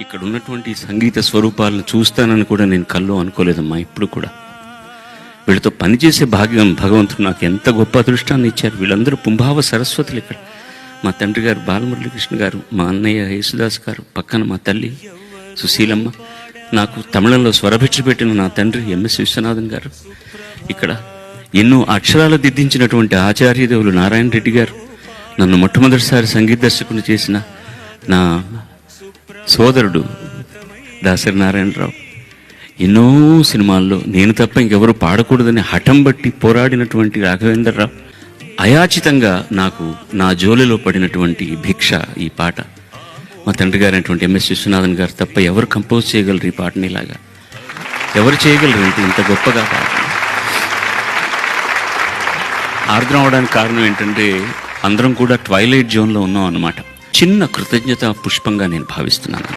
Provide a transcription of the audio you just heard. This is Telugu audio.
ఇక్కడ ఉన్నటువంటి సంగీత స్వరూపాలను చూస్తానని కూడా నేను కల్లో అనుకోలేదమ్మా. ఇప్పుడు కూడా వీళ్ళతో పనిచేసే భాగ్యం భగవంతుడు నాకు ఎంత గొప్ప అదృష్టాన్ని ఇచ్చారు. వీళ్ళందరూ పుంభావ సరస్వతులు. ఇక్కడ మా తండ్రి గారు బాలమురళీకృష్ణ గారు, మా అన్నయ్య యేసుదాస్ గారు, పక్కన మా తల్లి సుశీలమ్మ, నాకు తమిళంలో స్వరభిక్ష పెట్టిన నా తండ్రి ఎంఎస్ విశ్వనాథన్ గారు, ఇక్కడ ఎన్నో అక్షరాలు దిద్దించినటువంటి ఆచార్యదేవులు నారాయణ రెడ్డి గారు, నన్ను మొట్టమొదటిసారి సంగీత దర్శకుని చేసిన నా సోదరుడు దాసరి నారాయణరావు, ఎన్నో సినిమాల్లో నేను తప్ప ఇంకెవరు పాడకూడదని హఠం బట్టి పోరాడినటువంటి రాఘవేంద్రరావు, అయాచితంగా నాకు నా జోలిలో పడినటువంటి భిక్ష ఈ పాట. మా తండ్రి గారైనటువంటి ఎంఎస్ విశ్వనాథన్ గారు తప్ప ఎవరు కంపోజ్ చేయగలరు ఈ పాటని? ఇలాగా ఎవరు చేయగలరు ఇంత గొప్పగా పాట? ఆర్ద్రం అవడానికి కారణం ఏంటంటే అందరం కూడా ట్వైలైట్ జోన్లో ఉన్నాం అన్నమాట. చిన్న కృతజ్ఞత పుష్పంగా నేను భావిస్తున్నాను.